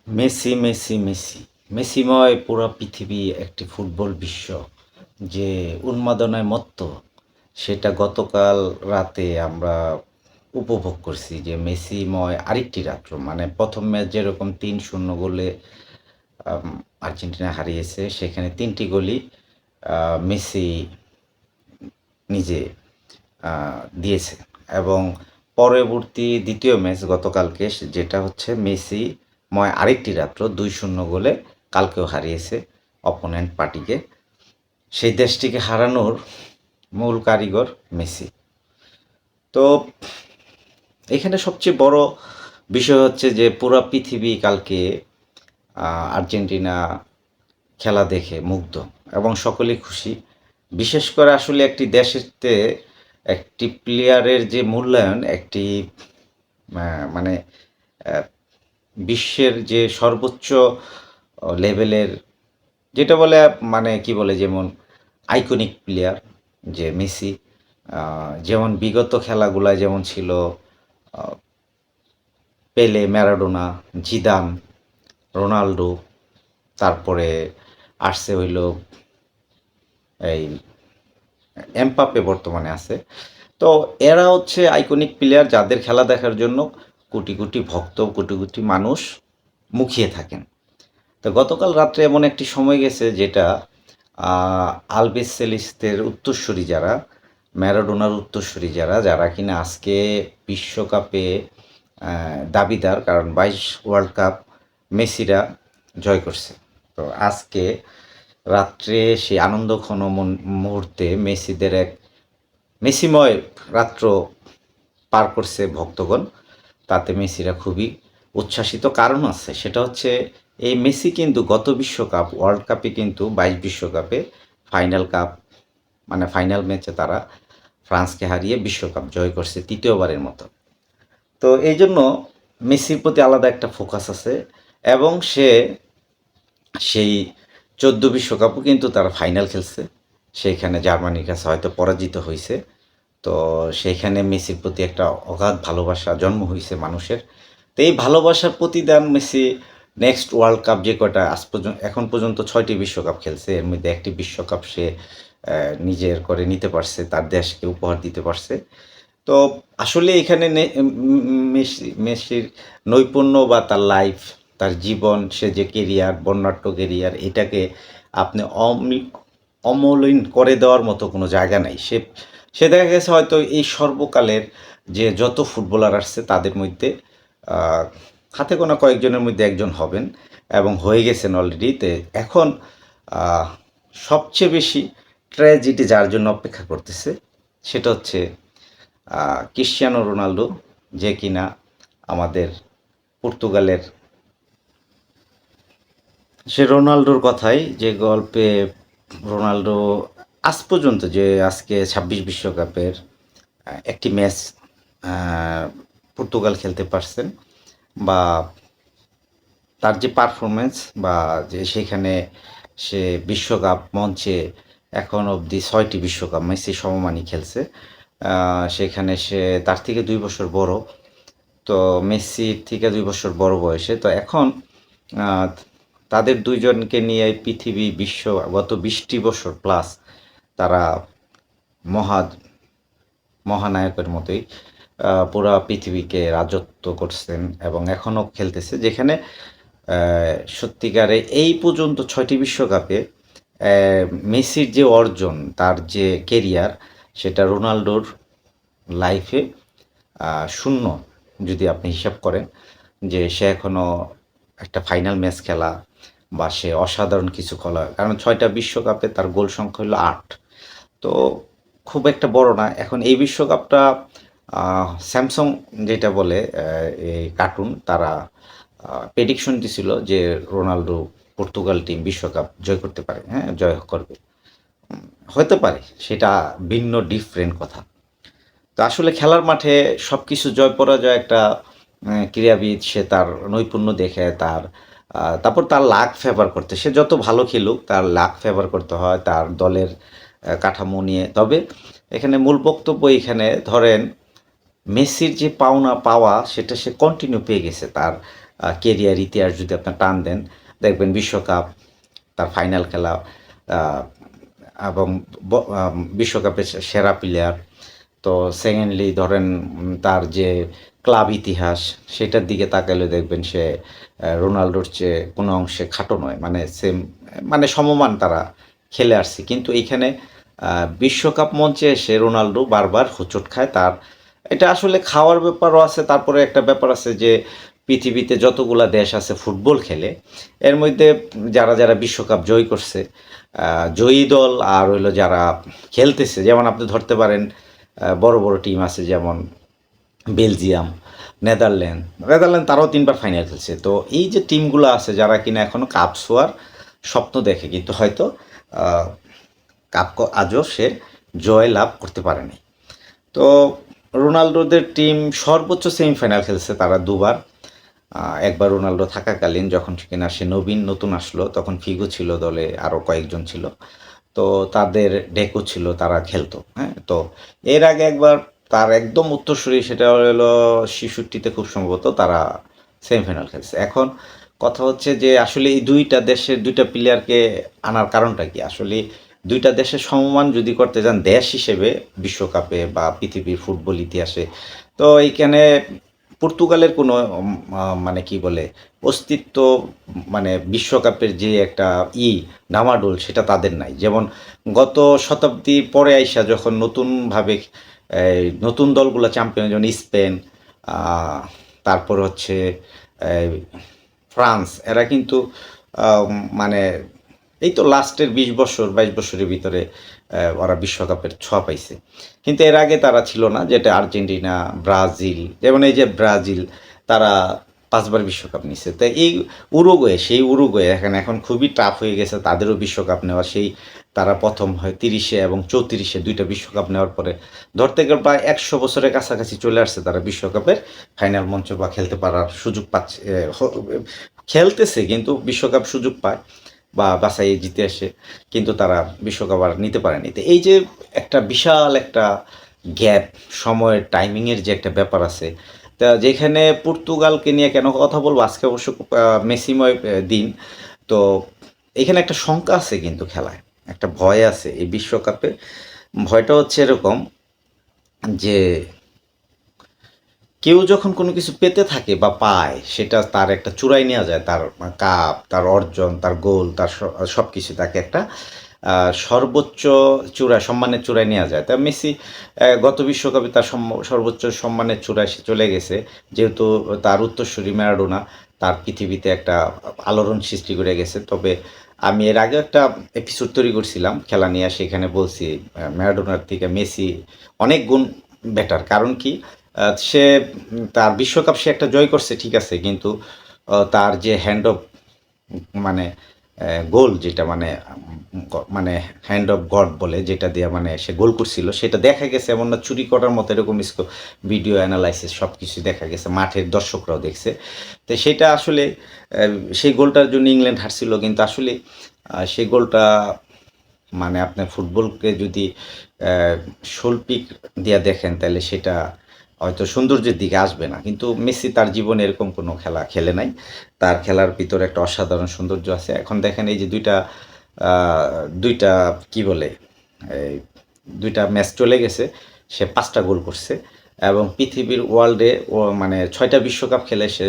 Messi, Messi, Messi. মেসিময় পুরা পৃথিবী একটি ফুটবল বিশ্ব যে উন্মাদনায় মত্ত, সেটা গতকাল রাতে আমরা উপভোগ করছি যে মেসিময় আরেকটি রাত্র। মানে ১ম ম্যাচ যেরকম ৩-০ গোলে আম আর্জেন্টিনা হারিয়েছে, সেখানে ৩ টি গোলই মেসি নিজে দিয়েছে। এবং পরবর্তী দ্বিতীয় ম্যাচ গতকালকে যেটা হচ্ছে মেসিময় আরেকটি রাত্র ২-০ গোলে কালকেও হারিয়েছে অপোনেন্ট পার্টিকে। সেই দেশটিকে হারানোর মূল কারিগর মেসি। তো এখানে সবচেয়ে বড় বিষয় হচ্ছে যে পুরা পৃথিবী কালকে আর্জেন্টিনা খেলা দেখে মুগ্ধ এবং সকলেই খুশি। বিশেষ করে আসলে একটি দেশেতে একটি প্লেয়ারের যে মূল্যায়ন একটি মানে বিশ্বের যে সর্বোচ্চ লেভেলের যেটা বলে মানে কি বলে যেমন আইকনিক প্লেয়ার যে মেসি, যেমন বিগত খেলাগুলায় যেমন ছিল পেলে, ম্যারাডোনা, জিদান, রোনাল্ডো, তারপরে আসছে হইল এই এমবাপ্পে বর্তমানে আছে। তো এরা হচ্ছে আইকনিক প্লেয়ার যাদের খেলা দেখার জন্য কোটি কোটি ভক্ত, কোটি কোটি মানুষ মুখিয়ে থাকেন। তো গতকাল রাত্রে এমন একটি সময় গেছে যেটা আলবিস সেলিস্তের উত্তরসূরি যারা, ম্যারাডোনার উত্তরসূরি যারা, যারা কিনা আজকে বিশ্বকাপে দাবিদার, কারণ ২২ ওয়ার্ল্ড কাপ মেসিরা জয় করছে। তো আজকে রাত্রে সেই আনন্দঘন মুহূর্তে মেসিদের এক মেসিময় রাত্র পার করছে ভক্তগণ। তাতে মেসিরা খুবই উচ্ছ্বাসিত। কারণ আছে, সেটা হচ্ছে এই মেসি কিন্তু গত বিশ্বকাপ ওয়ার্ল্ড কাপে কিন্তু ২২ বিশ্বকাপে ফাইনাল কাপ মানে ফাইনাল ম্যাচে তারা ফ্রান্সকে হারিয়ে বিশ্বকাপ জয় করছে তৃতীয়বারের মতো। তো এই জন্য মেসির প্রতি আলাদা একটা ফোকাস আছে এবং সে সেই ১৪ বিশ্বকাপও কিন্তু তারা ফাইনাল খেলছে। সেইখানে জার্মানির কাছে হয়তো পরাজিত হয়েছে। তো সেইখানে মেসির প্রতি একটা অগাধ ভালোবাসা জন্ম হয়েছে মানুষের। তো এই ভালোবাসার প্রতিদান মেসি নেক্সট ওয়ার্ল্ড কাপ যে কয়টা আজ পর্যন্ত এখন পর্যন্ত ৬টি বিশ্বকাপ খেলছে, এর মধ্যে একটি বিশ্বকাপ সে নিজের করে নিতে পারছে, তার দেশকে উপহার দিতে পারছে। তো আসলে এখানে মেসির নৈপুণ্য বা তার লাইফ, তার জীবন, সে যে কেরিয়ার, বর্ণাঢ্য কেরিয়ার, এটাকে আপনি অমূল্যায়ন করে দেওয়ার মতো কোনো জায়গা নাই। সে সে দেখা গেছে হয়তো এই সর্বকালের যে যত ফুটবলার আসছে তাদের মধ্যে হাতে গোনা কয়েকজনের মধ্যে একজন হবেন এবং হয়ে গেছেন অলরেডি। তো এখন আহ, সবচেয়ে বেশি ট্র্যাজেডি যার জন্য অপেক্ষা করতেছে সেটা হচ্ছে ক্রিশ্চিয়ানো রোনালদো, যে কিনা আমাদের পর্তুগালের, সে রোনালদোর কথাই যে গল্পে রোনালদো আজ পর্যন্ত যে আজকে ২৬ বিশ্বকাপের একটি ম্যাচ পর্তুগাল খেলতে পারছেন, বা তার যে পারফরমেন্স বা যে সেখানে সে বিশ্বকাপ মঞ্চে এখন অবধি ৬টি বিশ্বকাপ মেসি সমমানই খেলছে। সেখানে সে তার থেকে ২ বছর বড়। তো মেসির থেকে ২ বছর বড় বয়সে। তো এখন আহ, তাদের দুইজনকে নিয়ে পৃথিবী বিশ্ব গত ২০টি বছর প্লাস তারা মহা মহানায়কের মতোই পুরা পৃথিবীকে রাজত্ব করছেন এবং এখনও খেলতেছে। যেখানে সত্যিকারে এই পর্যন্ত ৬টি বিশ্বকাপে মেসির যে অর্জন, তার যে কেরিয়ার, সেটা রোনালদোর লাইফে শূন্য যদি আপনি হিসাব করেন যে সে এখনও একটা ফাইনাল ম্যাচ খেলা বা সে অসাধারণ কিছু খেলা। কারণ ৬টা বিশ্বকাপে তার গোল সংখ্যা হলো ৮। তো খুব একটা বড় না। এখন এই বিশ্বকাপটা স্যামসং যেটা বলে এই কার্টুন, তারা প্রেডিকশন দিছিল যে রোনালদো পর্তুগাল টিম বিশ্বকাপ জয় করতে পারে, হ্যাঁ জয় করবে। হতে পারে, সেটা ভিন্ন ডিফারেন্ট কথা। তো আসলে খেলার মাঠে সব কিছু জয় পরাজয় একটা ক্রীড়াবিদ, সে তার নৈপুণ্য দেখে তার তারপর তার লাক ফেভার করতে, সে যত ভালো খেলুক তার লাক ফেভার করতে হয় তার দলের কাঠামো নিয়ে। তবে এখানে মূল বক্তব্য, এখানে ধরেন মেসির যে পাওনা পাওয়া সেটা সে কন্টিনিউ পেয়ে গেছে। তার কেরিয়ার ইতিহাস যদি আপনার টান দেন, দেখবেন বিশ্বকাপ, তার ফাইনাল খেলা, এবং বিশ্বকাপের সেরা প্লেয়ার। তো সেকেন্ডলি ধরেন তার যে ক্লাব ইতিহাস, সেটার দিকে তাকালে দেখবেন সে রোনাল্ডোর চেয়ে কোনো অংশে খাটো নয়, মানে সেম, মানে সমমান তারা খেলে আসছে। কিন্তু এইখানে বিশ্বকাপ মঞ্চে এসে রোনাল্ডো বারবার হোঁচট খায়। তার এটা আসলে খাওয়ার ব্যাপারও আছে, তারপরে একটা ব্যাপার আছে যে পৃথিবীতে যতগুলা দেশ আছে ফুটবল খেলে, এর মধ্যে যারা যারা বিশ্বকাপ জয় করছে, জয়ী দল আর হইলো যারা খেলতেছে, যেমন আপনি ধরতে পারেন বড় বড় টিম আছে যেমন বেলজিয়াম, নেদারল্যান্ড তারাও 3বার ফাইনাল খেলছে। তো এই যে টিমগুলো আছে যারা কিনা এখনও কাপ ছোঁয়ার স্বপ্ন দেখে, কিন্তু হয়তো কাপ আজও সে জয় লাভ করতে পারেনি। তো রোনালদোদের টিম সর্বোচ্চ সেমিফাইনাল খেলছে তারা 2বার। একবার রোনালদো থাকাকালীন যখন কিনা সে নতুন আসলো, তখন ফিগো ছিল দলে, আরও কয়েকজন ছিল। তো তাদের ডেকো ছিল, তারা খেলতো। হ্যাঁ, তো এর আগে একবার তার একদম উত্তরসূরি, সেটা হলো 66-তে খুব সম্ভবত তারা সেমিফাইনাল খেলছে। এখন কথা হচ্ছে যে আসলে এই দুইটা দেশের দুইটা প্লেয়ারকে আনার কারণটা কি? আসলে দুইটা দেশের সমমান যদি করতে যান দেশ হিসেবে বিশ্বকাপে বা পৃথিবীর ফুটবল ইতিহাসে, তো এইখানে পর্তুগালের কোনো মানে কি বলে অস্তিত্ব, মানে বিশ্বকাপের যে একটা ডামাডোল, সেটা তাদের নাই। যেমন গত শতাব্দীর পরে আইসা যখন নতুনভাবে নতুন দলগুলো চ্যাম্পিয়ন, যেমন স্পেন, তারপর হচ্ছে এই ফ্রান্স, এরা কিন্তু মানে এই তো লাস্টের 20 বছর 22 বছরের ভিতরে ওরা বিশ্বকাপের ছোঁয়া পাইছে। কিন্তু এর আগে তারা ছিল না, যেটা আর্জেন্টিনা, ব্রাজিল, যেমন এই যে ব্রাজিল, তারা 5বার বিশ্বকাপ নিছে। তো এই সেই উরুগুয়ে এখন খুবই টাফ হয়ে গেছে তাদেরও বিশ্বকাপ নেওয়া। সেই তারা প্রথম হয় 30-এ এবং 34-এ 2টা বিশ্বকাপ নেওয়ার পরে ধরতে গেলে প্রায় 100 বছরের কাছাকাছি চলে আসছে তারা বিশ্বকাপের ফাইনাল মঞ্চ বা খেলতে পারার সুযোগ পাচ্ছে, খেলতেছে, কিন্তু বিশ্বকাপ সুযোগ পায় বা বাছাই জিতে আসে, কিন্তু তারা বিশ্বকাপ আর নিতে পারেনি। তো এই যে একটা বিশাল একটা গ্যাপ, সময়ের টাইমিংয়ের যে একটা ব্যাপার আছে, তা যেখানে পর্তুগালকে নিয়ে কেন কথা বলবো, আজকে অবশ্য মেসিময় দিন। তো এখানে একটা শঙ্কা আছে, কিন্তু খেলায় একটা ভয় আছে এই বিশ্বকাপে। ভয়টা হচ্ছে এরকম যে কেউ যখন কোনো কিছু পেতে থাকে বা পায়, সেটা তার একটা চূড়ায় নেওয়া যায়, তার কাপ, তার অর্জন, তার গোল, তার সব কিছু তাকে একটা সর্বোচ্চ চূড়ায়, সম্মানের চূড়ায় নেওয়া যায়। তা মেসি গত বিশ্বকাপে তার সর্বোচ্চ সম্মানের চূড়ায় সে চলে গেছে, যেহেতু তার উত্তরসূরি ম্যারাডোনা তার পৃথিবীতে একটা আলোড়ন সৃষ্টি করে গেছে। তবে আমি এর আগে একটা এপিসোড তৈরি করছিলাম খেলা নিয়ে, সেখানে বলছি ম্যারাডোনার থেকে মেসি অনেক গুণ বেটার। কারণ কি, সে তার বিশ্বকাপ সে একটা জয় করছে, ঠিক আছে, কিন্তু তার যে হ্যান্ড অফ, মানে গোল যেটা, মানে হ্যান্ড অফ গড বলে, যেটা দিয়ে মানে সে গোল করছিল, সেটা দেখা গেছে এমন না চুরি করার মতো, এরকম ভিডিও অ্যানালাইসিস সব কিছু দেখা গেছে, মাঠের দর্শকরাও দেখছে। তো সেটা আসলে সেই গোলটার জন্য ইংল্যান্ড হারছিল, কিন্তু আসলে সেই গোলটা, মানে আপনার ফুটবলকে যদি শৈল্পিক দিয়া দেখেন, তাহলে সেটা হয়তো সৌন্দর্যের দিকে আসবে না। কিন্তু মেসি তার জীবনে এরকম কোনো খেলা খেলে নাই। তার খেলার ভিতরে একটা অসাধারণ সৌন্দর্য আছে। এখন দেখেন এই যে 2টা কি বলে, এই 2টা ম্যাচ চলে গেছে, সে 5টা গোল করছে, এবং পৃথিবীর ওয়ার্ল্ডে ও মানে 6টা বিশ্বকাপ খেলে সে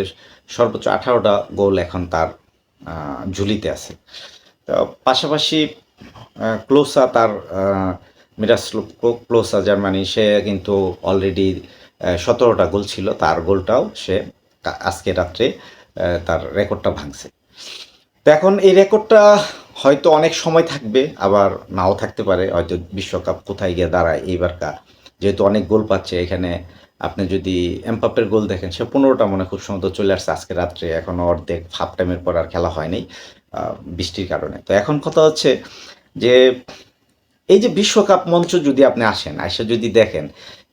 সর্বোচ্চ 18টা গোল এখন তার ঝুলিতে আছে। তো পাশাপাশি ক্লোসা, তার মিরাস্লাভ ক্লোসা, জার্মানি, সে কিন্তু অলরেডি 17টা গোল ছিল, তার গোলটাও সে আজকে রাত্রে তার রেকর্ডটা ভাঙছে। তো এখন এই রেকর্ডটা হয়তো অনেক সময় থাকবে, আবার নাও থাকতে পারে। হয়তো বিশ্বকাপ কোথায় গিয়ে দাঁড়ায় এইবারকার, যেহেতু অনেক গোল পাচ্ছে। এখানে আপনি যদি এমবাপ্পের গোল দেখেন, সে 15টা মনে খুব সম্ভবত চলে আসছে আজকে রাত্রে, এখনও অর্ধেক হাফ টাইমের পর আর খেলা হয়নি বৃষ্টির কারণে। তো এখন কথা হচ্ছে যে এই যে বিশ্বকাপ মঞ্চ যদি আপনি এসে যদি দেখেন,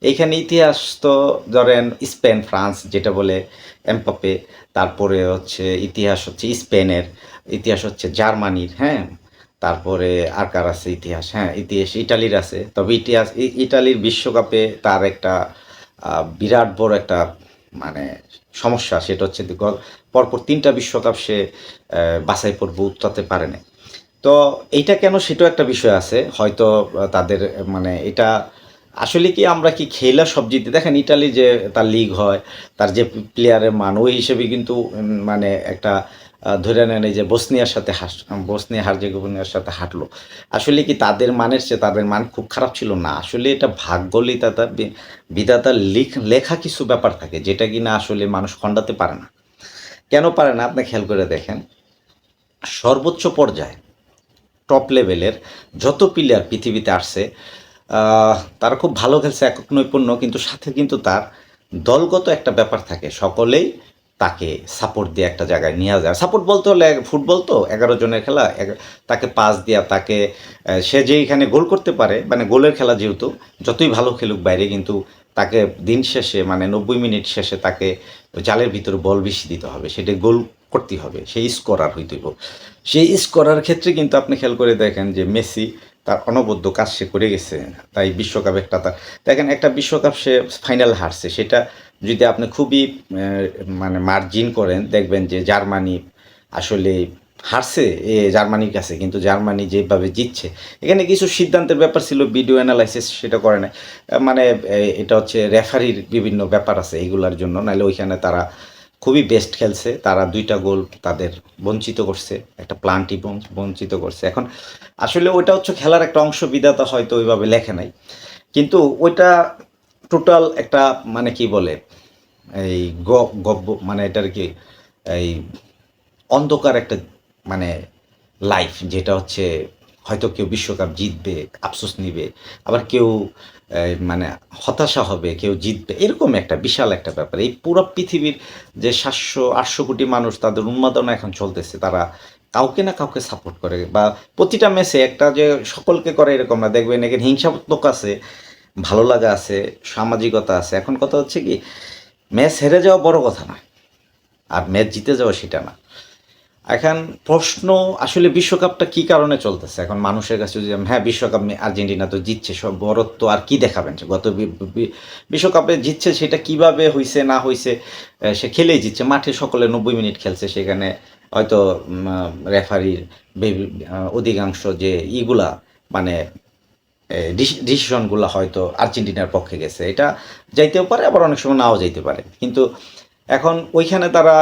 এইখানে ইতিহাস তো ধরেন স্পেন, ফ্রান্স যেটা বলে এমবাপ্পে, তারপরে হচ্ছে ইতিহাস হচ্ছে স্পেনের, ইতিহাস হচ্ছে জার্মানির, হ্যাঁ, তারপরে আর কার আছে ইতিহাস, হ্যাঁ, ইতিহাস ইটালির আছে। তবে ইটালির বিশ্বকাপে তার একটা বিরাট বড় একটা, মানে সমস্যা, সেটা হচ্ছে পরপর 3টা বিশ্বকাপ সে বাছাই পর্ব উতরাতে পারে নাই। তো এইটা কেন সেটাও একটা বিষয় আছে। হয়তো তাদের মানে এটা আসলে কি আমরা কি খেলা সব জিতে দেখেন ইটালি যে তার লিগ হয়, তার যে প্লেয়ারের মান ওই হিসেবে কিন্তু মানে একটা ধরে নেন এই যে বসনিয়া হার্জেগোভিনার সাথে হাঁটলো। আসলে কি তাদের মানের চেয়ে তাদের মান খুব খারাপ ছিল না। আসলে এটা ভাগ্যলিতা বিধাতার লেখা কিছু ব্যাপার থাকে যেটা কিনা আসলে মানুষ খণ্ডাতে পারে না। কেন পারে না আপনি খেয়াল করে দেখেন, সর্বোচ্চ পর্যায়ে টপ লেভেলের যত প্লেয়ার পৃথিবীতে আসছে তারা খুব ভালো খেলছে একক নৈপুণ্য, কিন্তু সাথে কিন্তু তার দলগত একটা ব্যাপার থাকে, সকলেই তাকে সাপোর্ট দিয়ে একটা জায়গায় নিয়ে যায়। সাপোর্ট বলতে হলে ফুটবল তো 11 জনের খেলা, তাকে পাস দেওয়া, তাকে সে যেইখানে গোল করতে পারে, মানে গোলের খেলা যেহেতু যতই ভালো খেলুক বাইরে, কিন্তু তাকে দিন শেষে মানে 90 মিনিট শেষে তাকে জালের ভিতরে বল বেশি দিতে হবে, সেটা গোল করতে হবে, সেই স্কোরার হইতে হবে। সেই স্কোরার ক্ষেত্রে কিন্তু আপনি খেয়াল করে দেখেন যে মেসি তার অনবদ্য কাজ সে করে গেছে। তাই বিশ্বকাপ একটা তার দেখেন একটা বিশ্বকাপ সে ফাইনাল হারছে, সেটা যদি আপনি খুবই মানে মার্জিন করেন দেখবেন যে জার্মানি আসলে হারছে জার্মানির কাছে, কিন্তু জার্মানি যেভাবে জিতছে এখানে কিছু সিদ্ধান্তের ব্যাপার ছিল, ভিডিও অ্যানালাইসিস সেটা করে না। মানে এটা হচ্ছে রেফারির বিভিন্ন ব্যাপার আছে এইগুলার জন্য, নাহলে ওইখানে তারা খুবই বেস্ট খেলছে, তারা 2টা গোল তাদের বঞ্চিত করছে, একটা প্লান্টি বঞ্চিত করছে। এখন আসলে ওইটা হচ্ছে খেলার একটা অংশ, বিধাতা হয়তো ওইভাবে লেখে নাই, কিন্তু ওইটা টোটাল একটা মানে কি বলে এই গব্য মানে এটার কি এই অন্ধকার একটা মানে লাইফ, যেটা হচ্ছে হয়তো কেউ বিশ্বকাপ জিতবে আফসোস নিবে, আবার কেউ মানে হতাশা হবে, কেউ জিতবে, এরকম একটা বিশাল একটা ব্যাপার। এই পুরো পৃথিবীর যে 700-800 কোটি মানুষ তাদের উন্মাদনা এখন চলতেছে, তারা কাউকে না কাউকে সাপোর্ট করে, বা প্রতিটা ম্যাচে একটা যে সকলকে করে এরকম না, দেখবেন এখানে হিংসাত্মক আছে, ভালো লাগা আছে, সামাজিকতা আছে। এখন কথা হচ্ছে কি, ম্যাচ হেরে যাওয়া বড় কথা না, আর ম্যাচ জিতে যাওয়া সেটা না। এখন প্রশ্ন আসলে বিশ্বকাপটা কি কারণে চলতেছে এখন মানুষের কাছে, যদি হ্যাঁ বিশ্বকাপ আর্জেন্টিনা তো জিতছে, সব বড়ত্ব আর কি দেখাবেন, সে গত বিশ্বকাপে জিতছে, সেটা কিভাবে হইছে না হইছে, সে খেলেই জিতছে, মাঠে সকলে 90 মিনিট খেলছে, সেখানে হয়তো রেফারির অধিকাংশ যে ইগুলা মানে ডিসিশনগুলো হয়তো আর্জেন্টিনার পক্ষে গেছে, এটা যাইতেও পারে, আবার অনেক সময় নাও যাইতে পারে। কিন্তু এখন ওইখানে তারা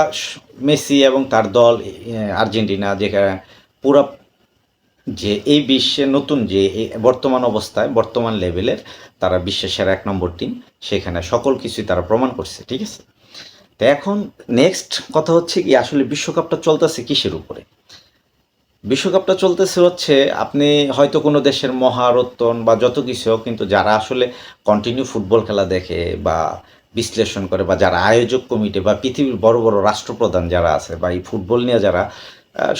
মেসি এবং তার দল আর্জেন্টিনা, যেখানে পুরা যে এই বিশ্বে নতুন যে বর্তমান অবস্থায় বর্তমান লেভেলের তারা বিশ্বের সেরা 1 নম্বর টিম, সেখানে সকল কিছুই তারা প্রমাণ করছে, ঠিক আছে। তো এখন নেক্সট কথা হচ্ছে কি, আসলে বিশ্বকাপটা চলতেছে কিসের উপরে? বিশ্বকাপটা চলতেছে হচ্ছে, আপনি হয়তো কোনো দেশের মহারত্ন বা যত কিছু হোক, কিন্তু যারা আসলে কন্টিনিউ ফুটবল খেলা দেখে বা বিশ্লেষণ করে, বা যারা আয়োজক কমিটি বা পৃথিবীর বড় বড় রাষ্ট্রপ্রধান যারা আছে, বা এই ফুটবল নিয়ে যারা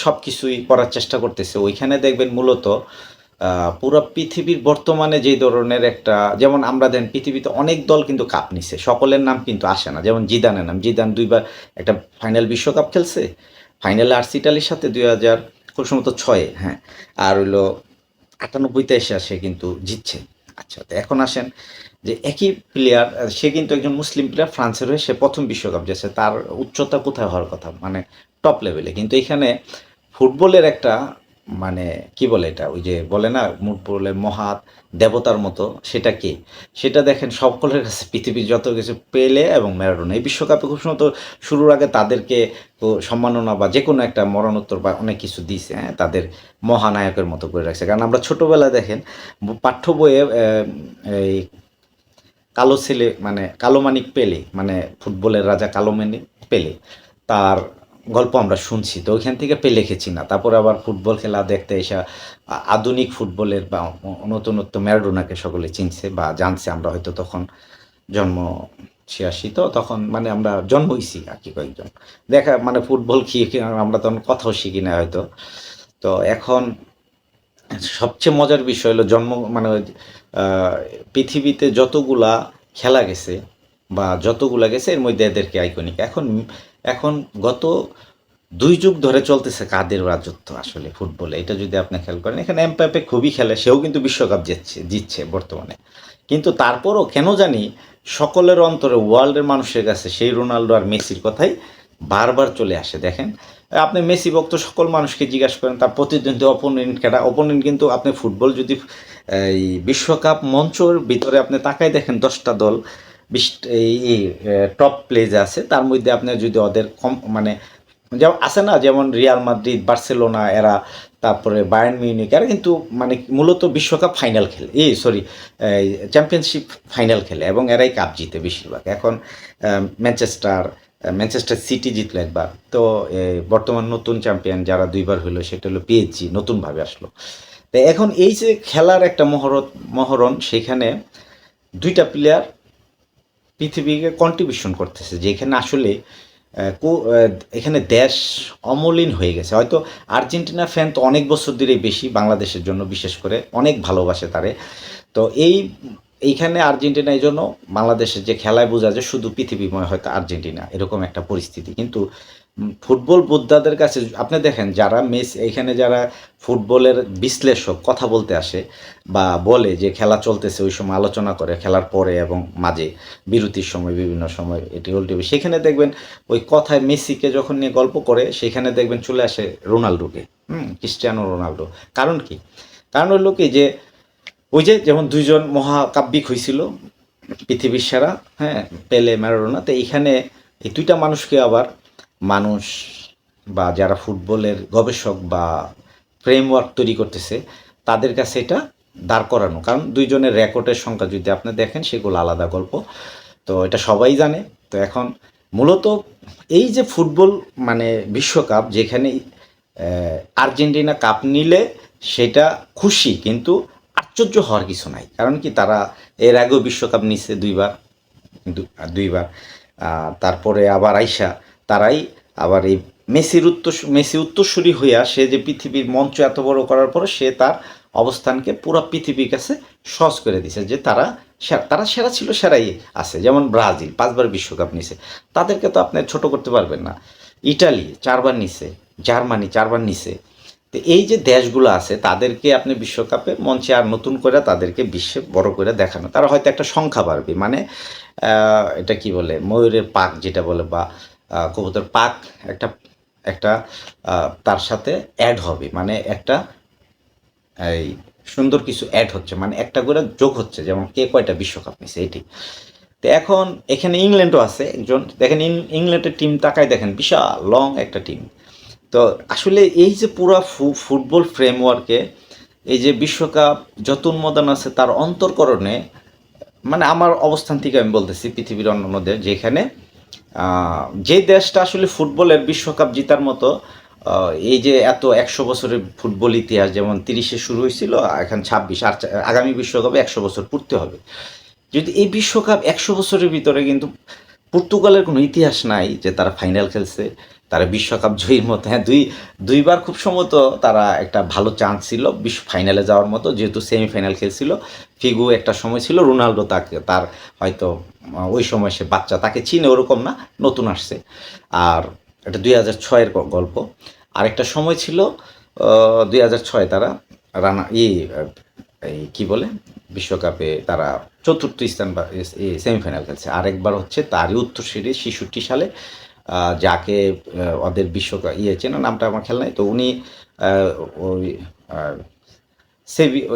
সব কিছুই করার চেষ্টা করতেছে, ওইখানে দেখবেন মূলত পুরো পৃথিবীর বর্তমানে যেই ধরনের একটা, যেমন আমরা দেন পৃথিবীতে অনেক দল কিন্তু কাপ নিছে, সকলের নাম কিন্তু আসে না। যেমন জিদানের নাম, জিদান 2বার একটা ফাইনাল বিশ্বকাপ খেলছে, ফাইনালে আর্সি ইটালির সাথে 2000 খুব সম্ভবত 6-এ, হ্যাঁ, আর হইলো 98-তে এসে সে কিন্তু জিতছে। আচ্ছা, তো এখন আসেন যে একই প্লেয়ার, সে কিন্তু একজন মুসলিম প্লেয়ার, ফ্রান্সের হয়ে সে প্রথম বিশ্বকাপ যাচ্ছে, তার উচ্চতা কোথায় হওয়ার কথা, মানে টপ লেভেলে। কিন্তু এখানে ফুটবলের একটা মানে কি বলে এটা, ওই যে বলে না ফুটবলের মহা দেবতার মতো, সেটা কি, সেটা দেখেন সকলের কাছে পৃথিবীর যত কিছু পেলে এবং ম্যারাডোনা এই বিশ্বকাপে খুব সম্ভবত শুরুর আগে তাদেরকে তো সম্মাননা বা যে কোনো একটা মরণোত্তর বা অনেক কিছু দিয়েছে, হ্যাঁ, তাদের মহানায়কের মতো করে রাখছে। কারণ আমরা ছোটোবেলায় দেখেন পাঠ্য বইয়ে এই কালো ছেলে মানে কালো মানিক পেলে, মানে ফুটবলের রাজা কালো মানিক পেলে, তার গল্প আমরা শুনছি, তো ওইখান থেকে পেলে খেছি না, তারপর আবার ফুটবল খেলা দেখতে এসে আধুনিক ফুটবলের বা নতুনত্ব ম্যারাডোনাকে সকলে চিনছে বা জানছে। আমরা হয়তো তখন জন্ম 86, তো তখন মানে আমরা জন্ম হইছি আর কি কয়েকজন, দেখা মানে ফুটবল কি আমরা তখন কথাও শিখি না হয়তো। তো এখন সবচেয়ে মজার বিষয় হলো জন্ম মানে পৃথিবীতে যতগুলা খেলা গেছে বা যতগুলা গেছে এর মধ্যে এদেরকে আইকনিক। এখন এখন গত 2 যুগ ধরে চলতেছে কাদের রাজত্ব আসলে ফুটবলে, এটা যদি আপনি খেয়াল করেন, এখানে এমবাপ্পে খুবই খেলে, সেও কিন্তু বিশ্বকাপ জিতছে বর্তমানে, কিন্তু তারপরও কেন জানি সকলের অন্তরে ওয়ার্ল্ডের মানুষের কাছে সেই রোনাল্ডো আর মেসির কথাই বারবার চলে আসে। দেখেন, আপনি মেসি ভক্ত সকল মানুষকে জিজ্ঞাসা করেন তার প্রতিদ্বন্দ্বী অপোনেন্ট খেলা অপোনেন্ট কিন্তু আপনি ফুটবল যদি এই বিশ্বকাপ মঞ্চর ভিতরে আপনি তাকাই দেখেন 10টা দল এই টপ প্লেজে আছে, তার মধ্যে আপনি যদি ওদের কম মানে যেমন আছে না, যেমন রিয়াল মাদ্রিদ, বার্সেলোনা এরা, তারপরে বায়ার্ন মিউনিক এরা কিন্তু মানে মূলত বিশ্বকাপ ফাইনাল খেলে, সরি চ্যাম্পিয়নশিপ ফাইনাল খেলে এবং এরাই কাপ জিতে বেশিরভাগ। এখন ম্যানচেস্টার সিটি জিতলো একবার, তো বর্তমান নতুন চ্যাম্পিয়ন যারা 2বার হলো সেটা হলো পিএসজি, নতুনভাবে আসলো। তো এখন এই যে খেলার একটা মহরণ, সেখানে 2টা প্লেয়ার পৃথিবীকে কন্ট্রিবিউশন করতেছে, যেখানে আসলে এখানে দেশ অমলিন হয়ে গেছে। হয়তো আর্জেন্টিনা ফ্যান তো অনেক বছর ধরেই বেশি বাংলাদেশের জন্য বিশেষ করে অনেক ভালোবাসে তারে। তো এইখানে আর্জেন্টিনা এই জন্য বাংলাদেশের যে খেলায় বোঝা যায় শুধু পৃথিবীময় হয়তো আর্জেন্টিনা, এরকম একটা পরিস্থিতি। কিন্তু ফুটবল বোদ্ধাদের কাছে আপনি দেখেন যারা এইখানে যারা ফুটবলের বিশ্লেষক কথা বলতে আসে বা বলে যে খেলা চলতেছে, ওই সময় আলোচনা করে খেলার পরে এবং মাঝে বিরতির সময় বিভিন্ন সময় এটি উল্টেবে, সেখানে দেখবেন ওই কথায় মেসিকে যখন নিয়ে গল্প করে সেখানে দেখবেন চলে আসে রোনাল্ডোকে, ক্রিস্টিয়ানো রোনাল্ডো। কারণ কি? কারণ হলো কি যে ওই যে যেমন 2জন মহাকাব্যিক হয়েছিল পৃথিবীর সেরা, হ্যাঁ, পেলে, ম্যারাডোনা। তো এইখানে এই 2টা মানুষকে আবার মানুষ বা যারা ফুটবলের গবেষক বা ফ্রেমওয়ার্ক তৈরি করতেছে তাদের কাছে এটা দাঁড় করানো, কারণ 2জনের রেকর্ডের সংখ্যা যদি আপনি দেখেন সেগুলো আলাদা গল্প, তো এটা সবাই জানে। তো এখন মূলত এই যে ফুটবল মানে বিশ্বকাপ, যেখানে আর্জেন্টিনা কাপ নিলে সেটা খুশি, কিন্তু আশ্চর্য হওয়ার কিছু নাই। কারণ কি, তারা এর আগেও বিশ্বকাপ নিচ্ছে 2বার, 2বার। তারপরে আবার আইসা তারাই আবার এই মেসি উত্তরসূরি হইয়া সে যে পৃথিবীর মঞ্চ এত বড় করার পরে সে তার অবস্থানকে পুরো পৃথিবীর কাছে সহজ করে দিছে যে তারা সেরা ছিল, সেরাই আছে। যেমন ব্রাজিল 5বার বিশ্বকাপ নিছে, তাদেরকে তো আপনি ছোট করতে পারবেন না। ইটালি 4বার নিছে, জার্মানি 4বার নিছে। তো এই যে দেশগুলো আছে তাদেরকে আপনি বিশ্বকাপের মঞ্চে আর নতুন করে তাদেরকে বিশ্বে বড় করে দেখানো, তারা হয়তো একটা সংখ্যা বাড়বে, মানে এটা কি বলে ময়ূরের পাক যেটা বলে, বা কবুতর পাক একটা একটা তার সাথে অ্যাড হবে, মানে একটা এই সুন্দর কিছু অ্যাড হচ্ছে, মানে একটা করে যোগ হচ্ছে, যেমন কে কয়টা বিশ্বকাপ নিছে এটি। তো এখন এখানে ইংল্যান্ডও আছে একজন, দেখেন ইংল্যান্ডের টিম তাকায় দেখেন, বিশাল লং একটা টিম। তো আসলে এই যে পুরা ফুটবল ফ্রেমওয়ার্কে এই যে বিশ্বকাপ যত উন্মাদন আছে তার অন্তর্করণে, মানে আমার অবস্থান থেকে আমি বলতেছি পৃথিবীর অন্যান্য দেশ, যেখানে যে দেশটা আসলে ফুটবলের বিশ্বকাপ জিতার মতো, এই যে এত 100 বছরের ফুটবল ইতিহাস, যেমন 30-এ শুরু হয়েছিল, এখন 26, আর আগামী বিশ্বকাপে 100 বছর পূর্তি হবে। যদি এই বিশ্বকাপ 100 বছরের ভিতরে কিন্তু পর্তুগালের কোনো ইতিহাস নাই যে তারা ফাইনাল খেলছে, তারা বিশ্বকাপ জয়ীর মতো। হ্যাঁ, দুইবার খুব সম্ভবত তারা একটা ভালো চান্স ছিল বিশ্ব ফাইনালে যাওয়ার মতো, যেহেতু সেমিফাইনাল খেলছিল। ফিগু একটা সময় ছিল, রোনাল্ডো তার হয়তো ওই সময় সে বাচ্চা, তাকে চিনে ওরকম না, নতুন আসছে। আর এটা 2006-এর গল্প। আরেকটা সময় ছিল 2006 তারা রানা এই কি বলে বিশ্বকাপে তারা চতুর্থ স্থান বা সেমিফাইনাল খেলছে। আরেকবার হচ্ছে তারই উত্তরসূরি 66 সালে, যাকে ওদের বিশ্বকাপ চেনা নামটা আমার খেয়াল নাই, তো উনি ওই